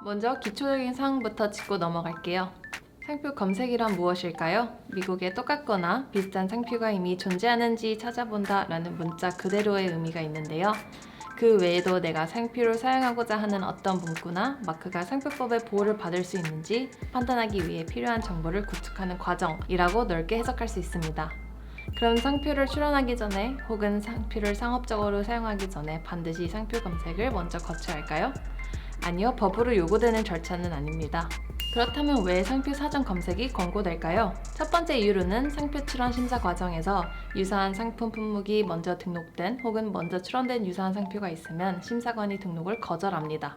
먼저 기초적인 사항부터 짚고 넘어갈게요. 상표 검색이란 무엇일까요? 미국에 똑같거나 비슷한 상표가 이미 존재하는지 찾아본다 라는 문자 그대로의 의미가 있는데요. 그 외에도 내가 상표를 사용하고자 하는 어떤 문구나 마크가 상표법의 보호를 받을 수 있는지 판단하기 위해 필요한 정보를 구축하는 과정이라고 넓게 해석할 수 있습니다. 그럼 상표를 출원하기 전에 혹은 상표를 상업적으로 사용하기 전에 반드시 상표 검색을 먼저 거쳐야 할까요? 아니요, 법으로 요구되는 절차는 아닙니다. 그렇다면 왜 상표 사전 검색이 권고될까요? 첫 번째 이유로는 상표 출원 심사 과정에서 유사한 상품 품목이 먼저 등록된 혹은 먼저 출원된 유사한 상표가 있으면 심사관이 등록을 거절합니다.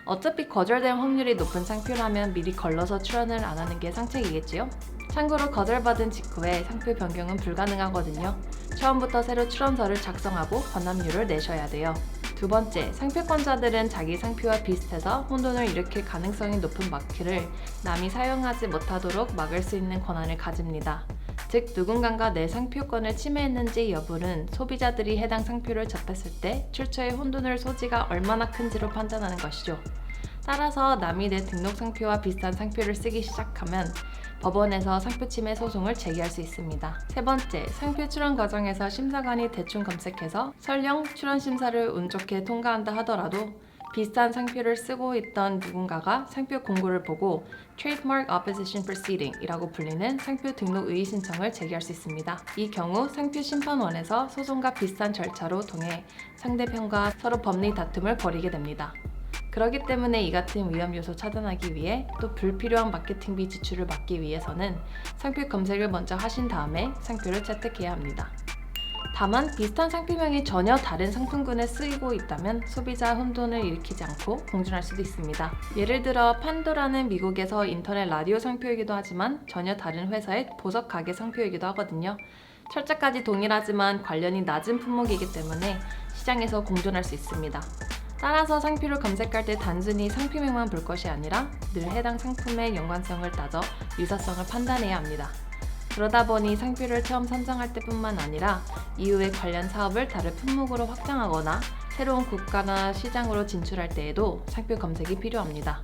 어차피 거절될 확률이 높은 상표라면 미리 걸러서 출원을 안 하는 게 상책이겠지요? 참고로 거절받은 직후에 상표 변경은 불가능하거든요. 처음부터 새로 출원서를 작성하고 권합료를 내셔야 돼요. 두 번째, 상표권자들은 자기 상표와 비슷해서 혼돈을 일으킬 가능성이 높은 마크를 남이 사용하지 못하도록 막을 수 있는 권한을 가집니다. 즉, 누군가가 내 상표권을 침해했는지 여부는 소비자들이 해당 상표를 접했을 때 출처의 혼돈의 소지가 얼마나 큰지로 판단하는 것이죠. 따라서 남이 내 등록 상표와 비슷한 상표를 쓰기 시작하면 법원에서 상표 침해 소송을 제기할 수 있습니다. 세 번째, 상표 출원 과정에서 심사관이 대충 검색해서 설령 출원 심사를 운 좋게 통과한다 하더라도 비슷한 상표를 쓰고 있던 누군가가 상표 공고를 보고 Trademark Opposition Proceeding 이라고 불리는 상표 등록 의의 신청을 제기할 수 있습니다. 이 경우 상표 심판원에서 소송과 비슷한 절차로 통해 상대편과 서로 법리 다툼을 벌이게 됩니다. 그렇기 때문에 이 같은 위험 요소 차단하기 위해 또 불필요한 마케팅비 지출을 막기 위해서는 상표 검색을 먼저 하신 다음에 상표를 채택해야 합니다. 다만 비슷한 상표명이 전혀 다른 상품군에 쓰이고 있다면 소비자 혼돈을 일으키지 않고 공존할 수도 있습니다. 예를 들어 판도라는 미국에서 인터넷 라디오 상표이기도 하지만 전혀 다른 회사의 보석 가게 상표이기도 하거든요. 철자까지 동일하지만 관련이 낮은 품목이기 때문에 시장에서 공존할 수 있습니다. 따라서 상표를 검색할 때 단순히 상표명만 볼 것이 아니라 늘 해당 상품의 연관성을 따져 유사성을 판단해야 합니다. 그러다 보니 상표를 처음 선정할 때뿐만 아니라 이후에 관련 사업을 다른 품목으로 확장하거나 새로운 국가나 시장으로 진출할 때에도 상표 검색이 필요합니다.